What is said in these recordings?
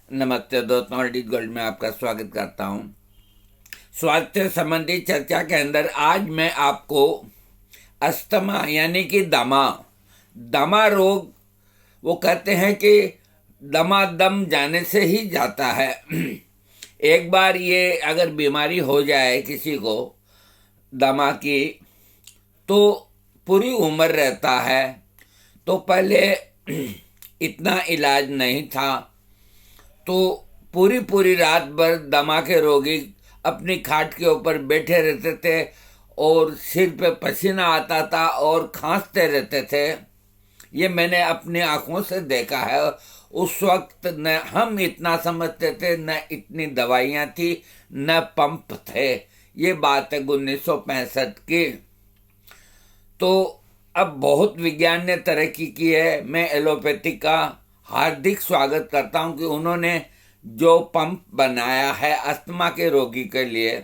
नमस्ते दोस्तों, अर्डिट गोल्ड में आपका स्वागत करता हूं। स्वास्थ्य संबंधी चर्चा के अंदर आज मैं आपको अस्थमा यानी कि दमा रोग, वो कहते हैं कि दमा दम जाने से ही जाता है। एक बार ये अगर बीमारी हो जाए किसी को दमा की, तो पूरी उम्र रहता है। तो पहले इतना इलाज नहीं था, तो पूरी रात भर दमा के रोगी अपनी खाट के ऊपर बैठे रहते थे और सिर पे पसीना आता था और खांसते रहते थे। ये मैंने अपनी आंखों से देखा है। उस वक्त न हम इतना समझते थे, न इतनी दवाइयाँ थी, न पंप थे। ये बात है 1965 की। तो अब बहुत विज्ञान ने तरक्की की है। मैं एलोपैथी का हार्दिक स्वागत करता हूं कि उन्होंने जो पंप बनाया है अस्थमा के रोगी के लिए,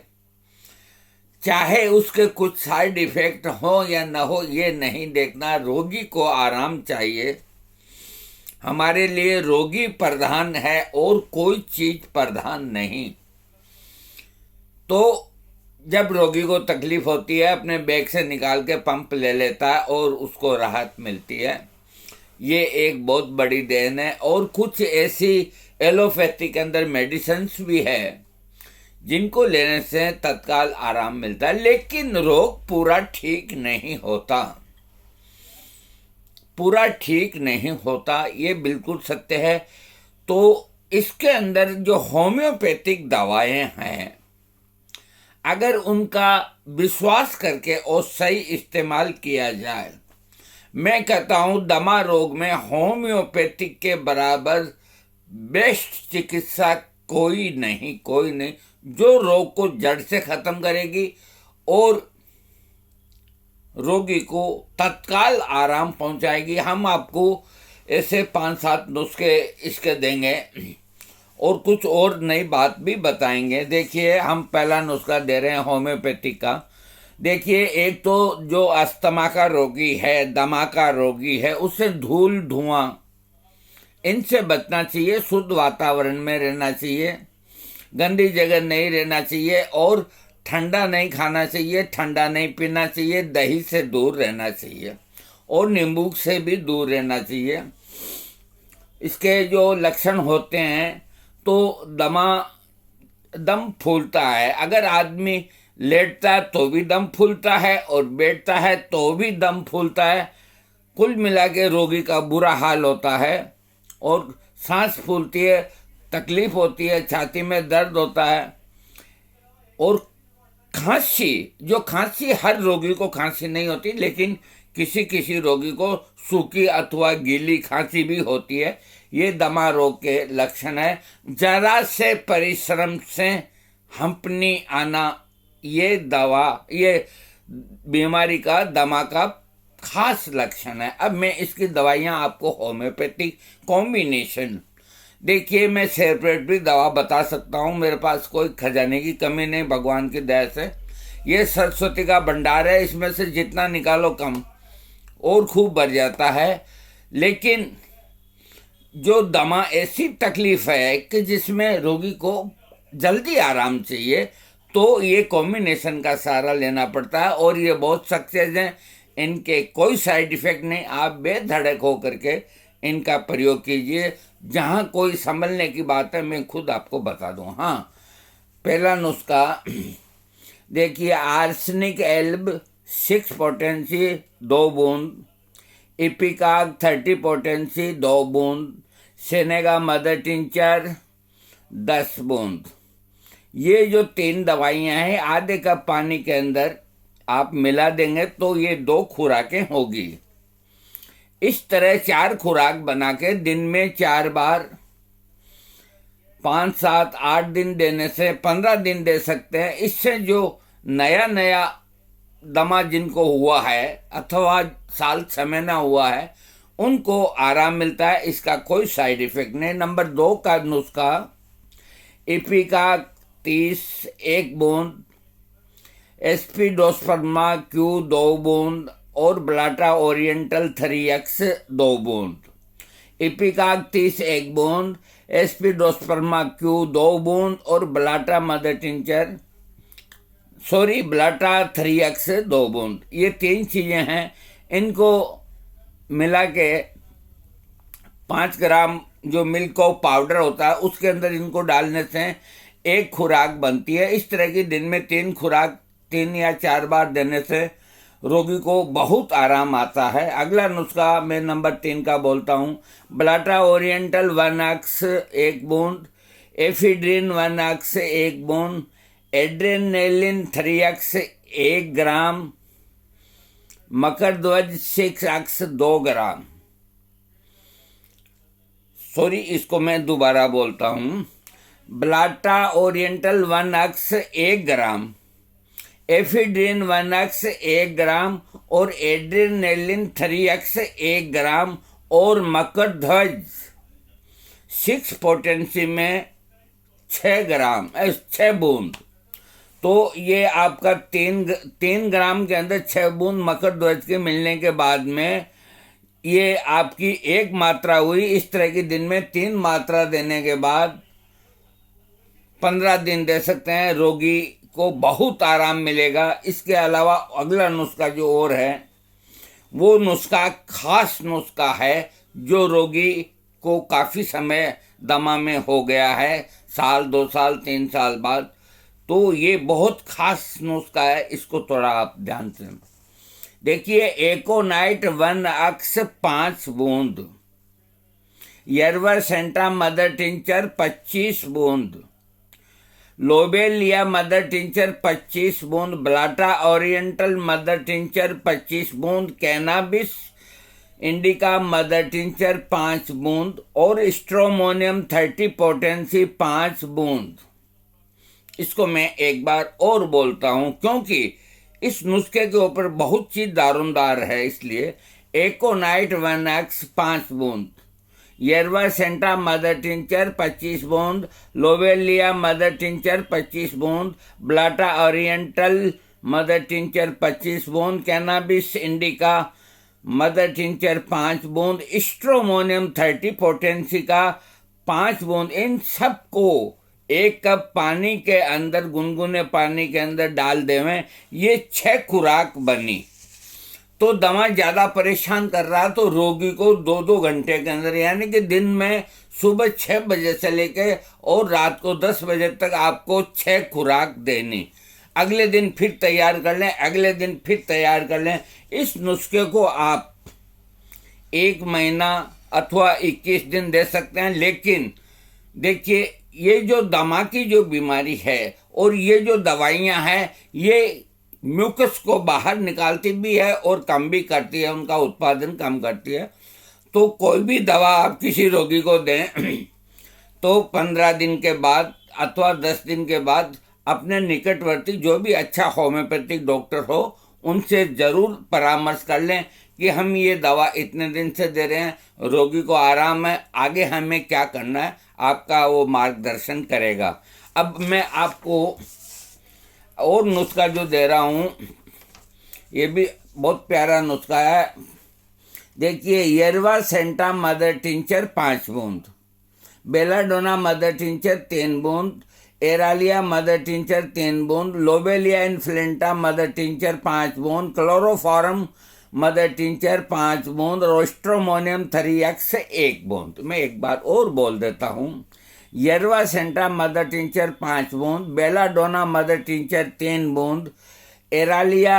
चाहे उसके कुछ साइड इफेक्ट हो या न हो, ये नहीं देखना। रोगी को आराम चाहिए। हमारे लिए रोगी प्रधान है और कोई चीज प्रधान नहीं। तो जब रोगी को तकलीफ होती है, अपने बैग से निकाल के पंप ले लेता है और उसको राहत मिलती है। ये एक बहुत बड़ी देन है। और कुछ ऐसी एलोपैथी के अंदर मेडिसिन्स भी है जिनको लेने से तत्काल आराम मिलता है, लेकिन रोग पूरा ठीक नहीं होता। पूरा ठीक नहीं होता, ये बिल्कुल सत्य है। तो इसके अंदर जो होम्योपैथिक दवाएं हैं, अगर उनका विश्वास करके और सही इस्तेमाल किया जाए, मैं कहता हूं दमा रोग में होम्योपैथिक के बराबर बेस्ट चिकित्सा कोई नहीं, कोई नहीं, जो रोग को जड़ से खत्म करेगी और रोगी को तत्काल आराम पहुंचाएगी। हम आपको ऐसे 5-7 नुस्खे इसके देंगे और कुछ और नई बात भी बताएंगे। देखिए, हम पहला नुस्खा दे रहे हैं होम्योपैथिक का। देखिए, एक तो जो अस्थमा का रोगी है, दमा का रोगी है, उसे धूल धुआं इनसे बचना चाहिए। शुद्ध वातावरण में रहना चाहिए, गंदी जगह नहीं रहना चाहिए और ठंडा नहीं खाना चाहिए, ठंडा नहीं पीना चाहिए, दही से दूर रहना चाहिए और नींबू से भी दूर रहना चाहिए। इसके जो लक्षण होते हैं, तो दम फूलता है। अगर आदमी लेटता है तो भी दम फूलता है और बैठता है तो भी दम फूलता है। कुल मिला के रोगी का बुरा हाल होता है और सांस फूलती है, तकलीफ होती है, छाती में दर्द होता है। और खांसी हर रोगी को खांसी नहीं होती, लेकिन किसी किसी रोगी को सूखी अथवा गीली खांसी भी होती है। ये दमा रोग के लक्षण है। जरा से परिश्रम से हंपनी आना, ये बीमारी का, दमा का खास लक्षण है। अब मैं इसकी दवाइयां आपको होम्योपैथिक कॉम्बिनेशन, देखिए, मैं सेपरेट भी दवा बता सकता हूँ। मेरे पास कोई खजाने की कमी नहीं, भगवान की दया से। ये सरस्वती का भंडार है, इसमें से जितना निकालो कम और खूब बढ़ जाता है। लेकिन जो दमा ऐसी तकलीफ है कि जिसमें रोगी को जल्दी आराम चाहिए, तो ये कॉम्बिनेशन का सहारा लेना पड़ता है और ये बहुत सक्सेस हैं। इनके कोई साइड इफेक्ट नहीं। आप बेधड़क होकर के इनका प्रयोग कीजिए। जहाँ कोई संभलने की बात है, मैं खुद आपको बता दूं। हाँ, पहला नुस्खा देखिए, आर्सेनिक एल्ब 6 पोटेंसी 2 बूंद, इपिकाग 30 पोटेंसी 2 बूंद, सेनेगा मदर टिंचर 10 बूंद। ये जो 3 दवाइयाँ हैं, आधे कप पानी के अंदर आप मिला देंगे तो ये 2 खुराकें होगी। इस तरह 4 खुराक बना के दिन में 4 बार 5, 7, 8 दिन देने से 15 दिन दे सकते हैं। इससे जो नया दमा जिनको हुआ है अथवा साल 6 महीना हुआ है, उनको आराम मिलता है। इसका कोई साइड इफेक्ट नहीं। नंबर 2 का नुस्खा, इपिका 30 1 बूंद, एस्पिडोस्पर्मा क्यू 2 बूंद और ब्लाटा ओरिएंटल 3X 2 बूंद। इपिकाक 30 1 बूंद, एस्पिडोस्पर्मा क्यू 2 बूंद और Blatta mother tincture Blatta 3x 2 बूंद। ये 3 चीजें हैं, इनको मिला के 5 ग्राम जो मिल्क को पाउडर होता है उसके अंदर इनको डालने से एक खुराक बनती है। इस तरह की दिन में 3 खुराक 3 या 4 बार देने से रोगी को बहुत आराम आता है। अगला नुस्खा मैं नंबर 3 का बोलता हूँ। ब्लाटा ओरिएंटल 1x 1 बूंद, एफिड्रिन 1x 1 बूंद, एड्रेनालिन 3x 1 ग्राम, मकरध्वज 6x 2 ग्राम। इसको मैं दोबारा बोलता हूँ। ब्लाटा ओरिएंटल 1x 1 ग्राम, एफिड्रिन 1x 1 ग्राम और एड्रेनालिन 3x 1 ग्राम और मकरध्वज 6 पोटेंसी में 6 बूंद। तो ये आपका 3 ग्राम के अंदर 6 बूंद मकरध्वज के मिलने के बाद में ये आपकी 1 मात्रा हुई। इस तरह की दिन में 3 मात्रा देने के बाद 15 दिन दे सकते हैं, रोगी को बहुत आराम मिलेगा। इसके अलावा अगला नुस्खा जो और है वो नुस्खा खास नुस्खा है जो रोगी को काफ़ी समय दमा में हो गया है, साल 2 साल 3 साल बाद। तो ये बहुत खास नुस्खा है, इसको थोड़ा आप ध्यान से देखिए। एकोनाइट 1x 5 बूंद, यरवा सेंटा मदर टिंचर 25 बूंद, लोबेलिया मदर टिंचर 25 बूंद, ब्लाटा ओरिएंटल मदर टिंचर 25 बूंद, कैनाबिस इंडिका मदर टिंचर 5 बूंद और स्ट्रोमोनियम 30 पोटेंसी 5 बूंद। इसको मैं एक बार और बोलता हूं क्योंकि इस नुस्खे के ऊपर बहुत चीज दारोमदार है, इसलिए एकोनाइट 1x 5 बूंद, यरवा सेंटा मदर टिंचर 25 बूंद, लोबेलिया मदर टिंचर 25 बूंद, ब्लाटा ओरिएंटल मदर टिंचर 25 बूंद, कैनाबिस इंडिका मदर टिंचर 5 बूंद, स्ट्रोमोनियम 30 पोटेंसी का 5 बूंद। इन सबको 1 कप पानी के अंदर, गुनगुने पानी के अंदर डाल देवें। ये 6 खुराक बनी। तो दमा ज़्यादा परेशान कर रहा तो रोगी को 2-2 घंटे के अंदर, यानी कि दिन में सुबह 6 बजे से लेके और रात को 10 बजे तक आपको 6 खुराक देनी। अगले दिन फिर तैयार कर लें, अगले दिन फिर तैयार कर लें। इस नुस्खे को आप 1 महीना अथवा 21 दिन दे सकते हैं। लेकिन देखिए, ये जो दमा की जो बीमारी है और ये जो दवाइयाँ हैं, ये म्यूकस को बाहर निकालती भी है और कम भी करती है, उनका उत्पादन कम करती है। तो कोई भी दवा आप किसी रोगी को दें तो 15 दिन के बाद अथवा 10 दिन के बाद अपने निकटवर्ती जो भी अच्छा होम्योपैथिक डॉक्टर हो उनसे ज़रूर परामर्श कर लें कि हम ये दवा इतने दिन से दे रहे हैं, रोगी को आराम है, आगे हमें क्या करना है, आपका वो मार्गदर्शन करेगा। अब मैं आपको और नुस्खा जो दे रहा हूँ ये भी बहुत प्यारा नुस्खा है। देखिए, यरवा सेंटा मदर टिंचर 5 बूंद, बेलाडोना मदर टिंचर 3 बूंद, एरालिया मदर टिंचर 3 बूंद, लोबेलिया इन्फ्लुएंटा मदर टिंचर 5 बूंद, क्लोरोफॉर्म मदर टिंचर 5 बूंद, रोस्ट्रोमोनियम 3x 1 बूंद। मैं एक बार और बोल देता हूँ। यरवा सेंटा मदर टिंचर 5 बूंद, बेलाडोना मदर टिंचर 3 बूंद, एरालिया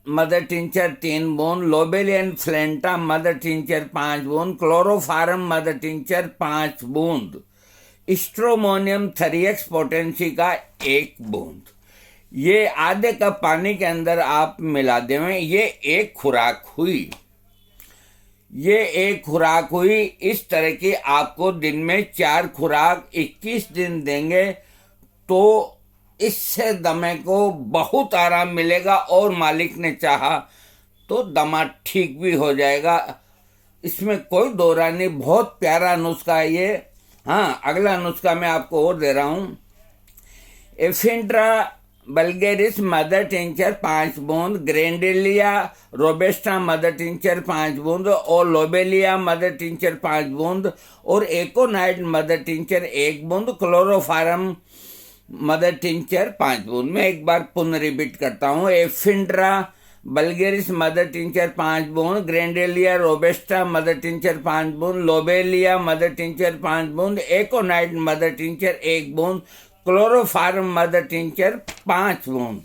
मदर टिंचर 3 बूंद, लोबेलिया इन्फ्लुएंटा मदर टिंचर 5 बूंद, क्लोरोफॉर्म मदर टिंचर 5 बूंद, स्ट्रोमोनियम 3x पोटेंसी का 1 बूंद। ये आधे कप पानी के अंदर आप मिला देवें। ये एक खुराक हुई। इस तरह की आपको दिन में 4 खुराक 21 दिन देंगे तो इससे दमे को बहुत आराम मिलेगा और मालिक ने चाहा तो दमा ठीक भी हो जाएगा। इसमें कोई दो राय नहीं, बहुत प्यारा नुस्खा है ये। हाँ, अगला नुस्खा मैं आपको और दे रहा हूँ। एफिड्रा बल्गेरिस मदर टिंचर 5 बूंद, ग्रेंडेलिया रोबेस्टा मदर टिंचर 5 बूंद और लोबेलिया मदर टिंचर 5 बूंद और एकोनाइट मदर टिंचर 1 बूंद, क्लोरोफारम मदर टिंचर 5 बूंद। मैं एक बार पुनः रिपीट करता हूँ। एफिंड्रा बल्गेरिस मदर टिंचर 5 बूंद, ग्रेंडेलिया रोबेस्टा मदर टिंचर 5 बूंद, लोबेलिया मदर टिंचर 5 बूंद, एकोनाइट मदर टिंचर 1 बूंद, क्लोरोफार्म मदर टिंचर 5 बूंद।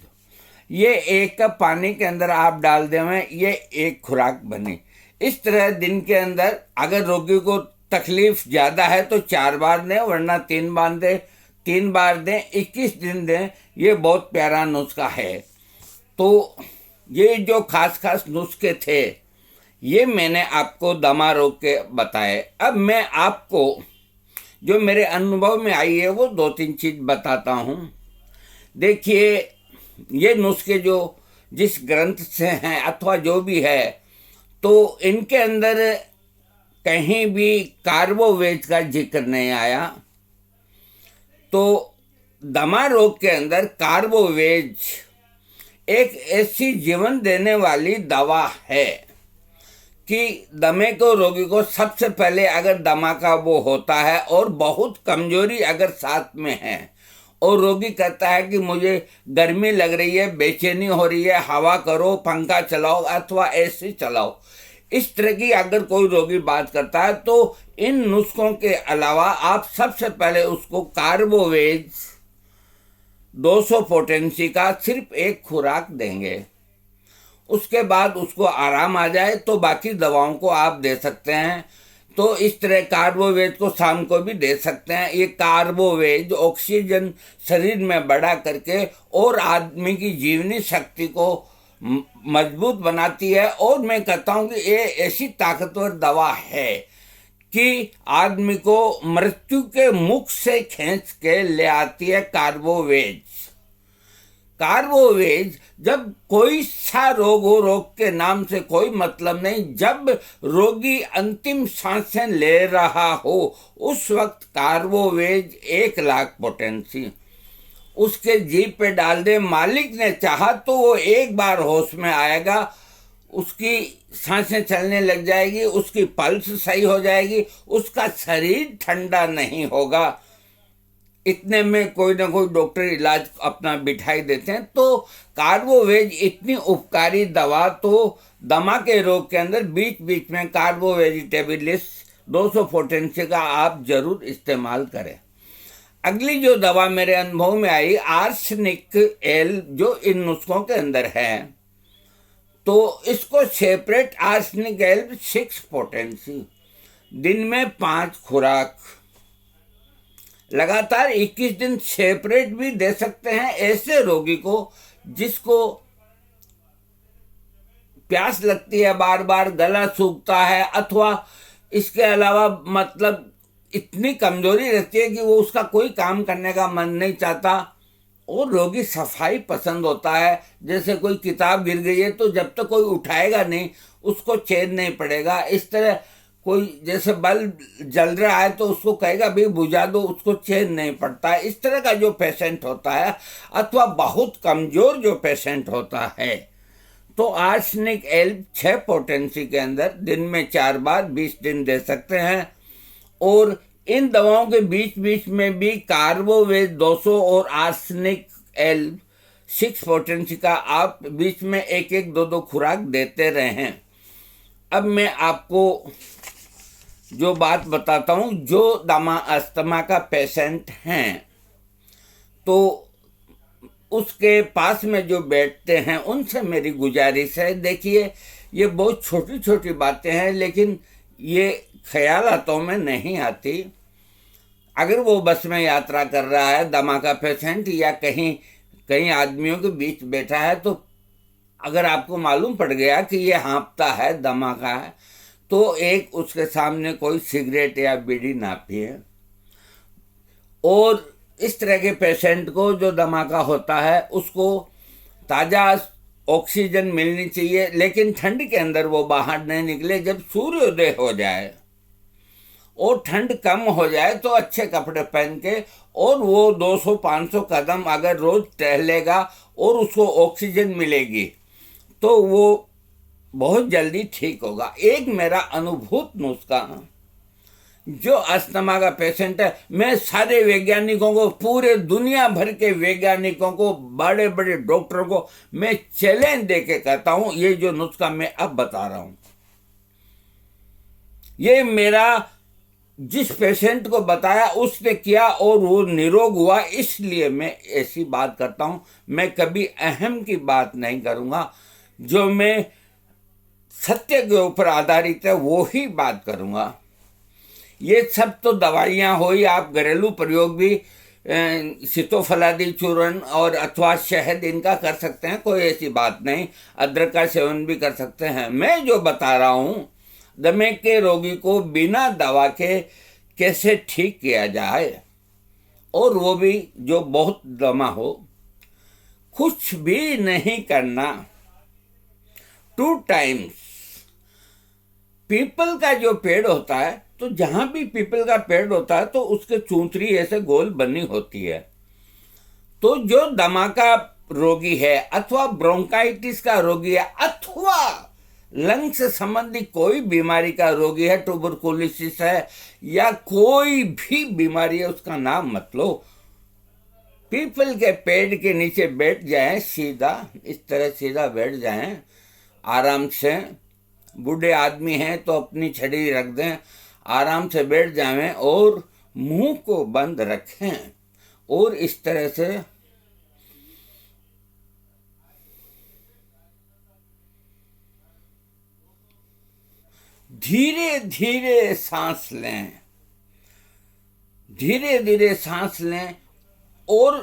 ये 1 कप पानी के अंदर आप डाल दें, ये एक खुराक बनी। इस तरह दिन के अंदर अगर रोगी को तकलीफ ज़्यादा है तो 4 बार दें, वरना 3 बार दें, 3 बार दें, 21 दिन दें। ये बहुत प्यारा नुस्खा है। तो ये जो खास खास नुस्खे थे ये मैंने आपको दमा रोग के बताए। अब मैं आपको जो मेरे अनुभव में आई है वो 2-3 चीज़ बताता हूँ। देखिए, ये नुस्खे जो जिस ग्रंथ से हैं अथवा जो भी है, तो इनके अंदर कहीं भी कार्बोवेज का जिक्र नहीं आया। तो दमा रोग के अंदर कार्बोवेज एक ऐसी जीवन देने वाली दवा है कि दमे को रोगी को सबसे पहले अगर दमा का वो होता है और बहुत कमजोरी अगर साथ में है और रोगी कहता है कि मुझे गर्मी लग रही है, बेचैनी हो रही है, हवा करो, पंखा चलाओ अथवा एसी चलाओ, इस तरह की अगर कोई रोगी बात करता है तो इन नुस्खों के अलावा आप सबसे पहले उसको कार्बोवेज 200 पोटेंसी का सिर्फ एक खुराक देंगे। उसके बाद उसको आराम आ जाए तो बाकी दवाओं को आप दे सकते हैं। तो इस तरह कार्बोवेज को शाम को भी दे सकते हैं। ये कार्बोवेज ऑक्सीजन शरीर में बढ़ा करके और आदमी की जीवनी शक्ति को मजबूत बनाती है। और मैं कहता हूँ कि ये ऐसी ताकतवर दवा है कि आदमी को मृत्यु के मुख से खींच के ले आती है। कार्बोवेज जब कोई सा रोग हो, रोग के नाम से कोई मतलब नहीं, जब रोगी अंतिम सांसें ले रहा हो उस वक्त कार्बोवेज 1 लाख पोटेंसी उसके जीभ पे डाल दे। मालिक ने चाहा तो वो एक बार होश में आएगा, उसकी सांसें चलने लग जाएगी, उसकी पल्स सही हो जाएगी, उसका शरीर ठंडा नहीं होगा। इतने में कोई ना कोई डॉक्टर इलाज अपना बिठाई देते हैं। तो कार्बोवेज इतनी उपकारी दवा, तो दमा के रोग के अंदर बीच बीच में कार्बोवेजिटेबलिस 200 पोटेंसी का आप जरूर इस्तेमाल करें। अगली जो दवा मेरे अनुभव में आई, आर्सेनिक एल, जो इन नुस्खों के अंदर है, तो इसको सेपरेट आर्सेनिक एल 6 पोटेंसी, दिन में 5 खुराक, लगातार 21 दिन सेपरेट भी दे सकते हैं ऐसे रोगी को जिसको प्यास लगती है, बार बार गला सूखता है, अथवा इसके अलावा मतलब इतनी कमजोरी रहती है कि वो उसका कोई काम करने का मन नहीं चाहता। और रोगी सफाई पसंद होता है। जैसे कोई किताब गिर गई है तो जब तक कोई उठाएगा नहीं उसको चैन नहीं पड़ेगा। इस तरह कोई जैसे बल्ब जल रहा है तो उसको कहेगा भाई बुझा दो, उसको चैन नहीं पड़ता है। इस तरह का जो पेशेंट होता है अथवा बहुत कमजोर जो पेशेंट होता है, तो आर्सेनिक एल 6 पोटेंसी के अंदर दिन में 4 बार 20 दिन दे सकते हैं। और इन दवाओं के बीच बीच में भी कार्बोवेज 200 और आर्सेनिक एल 6 पोटेंसी का आप बीच में 1-1, 2-2 खुराक देते रहें। अब मैं आपको जो बात बताता हूँ, जो दमा अस्थमा का पेशेंट हैं तो उसके पास में जो बैठते हैं उनसे मेरी गुजारिश है। देखिए, ये बहुत छोटी छोटी बातें हैं लेकिन ये ख्यालातों में नहीं आती। अगर वो बस में यात्रा कर रहा है दमा का पेशेंट या कहीं आदमियों के बीच बैठा है, तो अगर आपको मालूम पड़ गया कि ये हाँफता है, दमा का है, तो एक उसके सामने कोई सिगरेट या बीड़ी ना पिए। और इस तरह के पेशेंट को जो दमा का होता है उसको ताज़ा ऑक्सीजन मिलनी चाहिए, लेकिन ठंड के अंदर वो बाहर नहीं निकले। जब सूर्योदय हो जाए और ठंड कम हो जाए तो अच्छे कपड़े पहन के, और वो 200-500 कदम अगर रोज टहलेगा और उसको ऑक्सीजन मिलेगी तो वो बहुत जल्दी ठीक होगा। एक मेरा अनुभूत नुस्खा, जो अस्थमा का पेशेंट है, मैं सारे वैज्ञानिकों को, पूरे दुनिया भर के वैज्ञानिकों को, बड़े बड़े डॉक्टरों को मैं चैलेंज दे के कहता हूं, ये जो नुस्खा मैं अब बता रहा हूं, ये मेरा जिस पेशेंट को बताया उसने किया और वो निरोग हुआ, इसलिए मैं ऐसी बात करता हूं। मैं कभी अहम की बात नहीं करूंगा, जो मैं सत्य के ऊपर आधारित है वो ही बात करूंगा। ये सब तो दवाइयाँ हुई, आप घरेलू प्रयोग भी सीतोफलादी चूर्ण और अथवा शहद इनका कर सकते हैं, कोई ऐसी बात नहीं। अदरक का सेवन भी कर सकते हैं। मैं जो बता रहा हूँ, दमे के रोगी को बिना दवा के कैसे ठीक किया जाए, और वो भी जो बहुत दमा हो। कुछ भी नहीं करना, 2 टाइम्स पीपल का जो पेड़ होता है, तो जहां भी पीपल का पेड़ होता है तो उसके चूंतरी ऐसे गोल बनी होती है। तो जो दमा का रोगी है, अथवा ब्रोंकाइटिस का रोगी है, अथवा लंग से संबंधी कोई बीमारी का रोगी है, ट्यूबरकुलोसिस है या कोई भी बीमारी है, उसका नाम मत लो, पीपल के पेड़ के नीचे बैठ जाएं, सीधा इस तरह सीधा बैठ जाएं आराम से। बूढ़े आदमी हैं तो अपनी छड़ी रख दें, आराम से बैठ जाएं और मुंह को बंद रखें, और इस तरह से धीरे धीरे सांस लें, धीरे धीरे सांस लें, और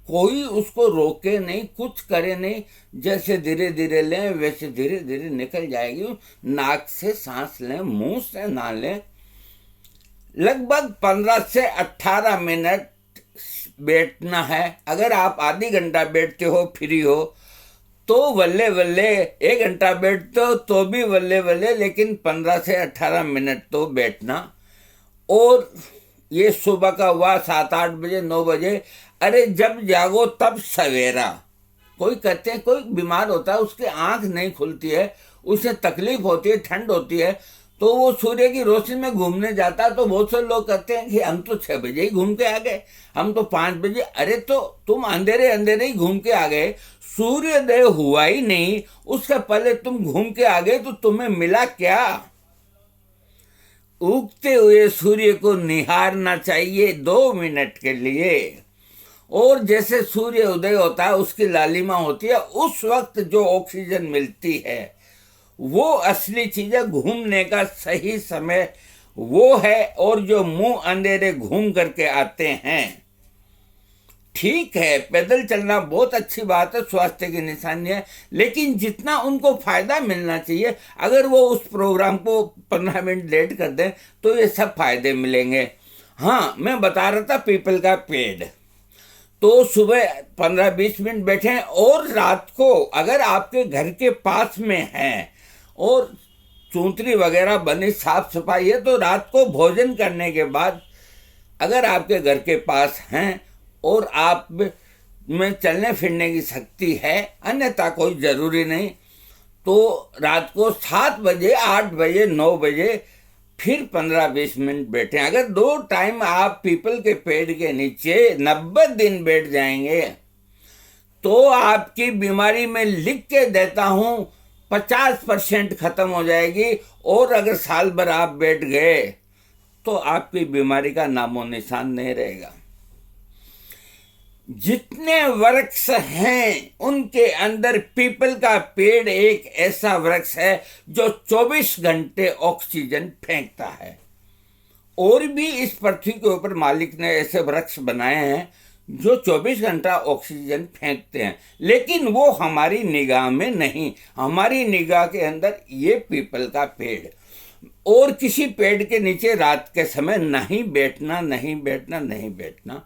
कोई उसको रोके नहीं, कुछ करे नहीं, जैसे धीरे धीरे लें वैसे धीरे धीरे निकल जाएगी। नाक से सांस लें, मुंह से ना लें। लगभग 15 से 18 मिनट बैठना है। अगर आप आधी घंटा बैठते हो, फ्री हो, तो बल्ले बल्ले 1 घंटा बैठते हो तो भी बल्ले बल्ले, लेकिन 15 से 18 मिनट तो बैठना। और ये सुबह का हुआ 7-8 बजे, 9 बजे, अरे जब जागो तब सवेरा। कोई कहते हैं कोई बीमार होता है, उसकी आंख नहीं खुलती है, उसे तकलीफ होती है, ठंड होती है, तो वो सूर्य की रोशनी में घूमने जाता है। तो बहुत से लोग कहते हैं कि हम तो 6 बजे ही घूम के आ गए, हम तो 5 बजे। अरे तो तुम अंधेरे अंधेरे ही घूम के आ गए, सूर्योदय हुआ ही नहीं, उसके पहले तुम घूम के आ गए, तो तुम्हें मिला क्या? उगते हुए सूर्य को निहारना चाहिए 2 मिनट के लिए, और जैसे सूर्य उदय होता है, उसकी लालिमा होती है, उस वक्त जो ऑक्सीजन मिलती है वो असली चीज है। घूमने का सही समय वो है। और जो मुंह अंधेरे घूम करके आते हैं, ठीक है, पैदल चलना बहुत अच्छी बात है, स्वास्थ्य की निशानी है, लेकिन जितना उनको फायदा मिलना चाहिए, अगर वो उस प्रोग्राम को 15 मिनट लेट कर दें तो ये सब फायदे मिलेंगे। हाँ, मैं बता रहा था पीपल का पेड़, तो सुबह 15-20 मिनट बैठें, और रात को अगर आपके घर के पास में है और चूंतरी वगैरह बनी, साफ सफाई है, तो रात को भोजन करने के बाद अगर आपके घर के पास हैं और आप में चलने फिरने की शक्ति है, अन्यथा कोई जरूरी नहीं, तो रात को 7 बजे, 8 बजे, 9 बजे फिर 15-20 मिनट बैठें। अगर 2 टाइम आप पीपल के पेड़ के नीचे 90 दिन बैठ जाएंगे, तो आपकी बीमारी में लिख के देता हूं 50% खत्म हो जाएगी। और अगर साल भर आप बैठ गए तो आपकी बीमारी का नामो निशान नहीं रहेगा। जितने वृक्ष हैं उनके अंदर पीपल का पेड़ एक ऐसा वृक्ष है जो 24 घंटे ऑक्सीजन फेंकता है। और भी इस पृथ्वी के ऊपर मालिक ने ऐसे वृक्ष बनाए हैं जो 24 घंटा ऑक्सीजन फेंकते हैं, लेकिन वो हमारी निगाह में नहीं। हमारी निगाह के अंदर ये पीपल का पेड़, और किसी पेड़ के नीचे रात के समय नहीं बैठना, नहीं बैठना, नहीं बैठना।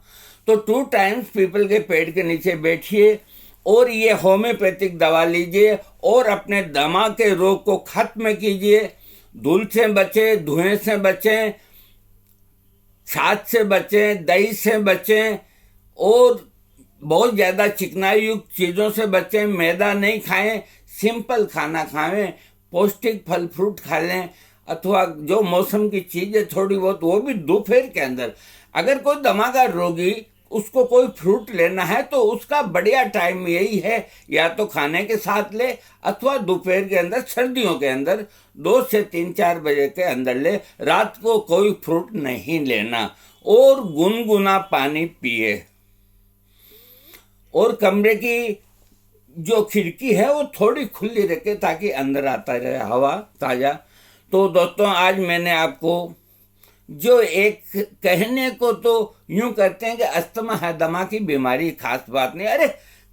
तो 2 टाइम्स पीपल के पेड़ के नीचे बैठिए, और ये होम्योपैथिक दवा लीजिए, और अपने दमा के रोग को खत्म कीजिए। धूल से बचें, धुएं से बचें, छाछ से बचें, दही से बचें और बहुत ज़्यादा चिकनाई युक्त चीज़ों से बचें। मैदा नहीं खाएं, सिंपल खाना खाएं, पौष्टिक फल फ्रूट खा लें, अथवा जो मौसम की चीज़ें थोड़ी बहुत वो भी दोपहर के अंदर। अगर कोई दमा का रोगी उसको कोई फ्रूट लेना है तो उसका बढ़िया टाइम यही है, या तो खाने के साथ ले अथवा दोपहर के अंदर, सर्दियों के अंदर 2 से 3-4 बजे के अंदर ले। रात को कोई फ्रूट नहीं लेना और गुनगुना पानी पिए। और कमरे की जो खिड़की है वो थोड़ी खुली रखे ताकि अंदर आता रहे हवा ताज़ा। तो दोस्तों, आज मैंने आपको जो एक कहने को तो यूं कहते हैं कि अस्थमा है, दमा की बीमारी, खास बात नहीं। अरे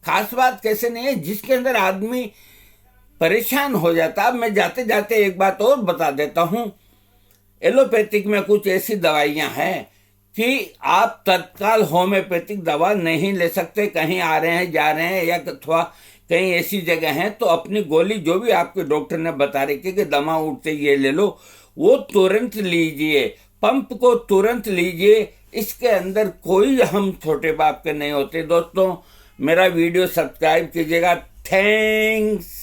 खास बात कैसे नहीं है, जिसके अंदर आदमी परेशान हो जाता। अब मैं जाते जाते एक बात और बता देता हूं, एलोपैथिक में कुछ ऐसी दवाइयां हैं कि आप तत्काल होम्योपैथिक दवा नहीं ले सकते। कहीं आ रहे हैं, जा रहे हैं, या अथवा कहीं ऐसी जगह है तो अपनी गोली जो भी आपके डॉक्टर ने बता रखी कि दमा उठते ये ले लो, वो तुरंत लीजिए। पंप को तुरंत लीजिए, इसके अंदर कोई हम छोटे बाप के नहीं होते। दोस्तों, मेरा वीडियो सब्सक्राइब कीजिएगा। थैंक्स।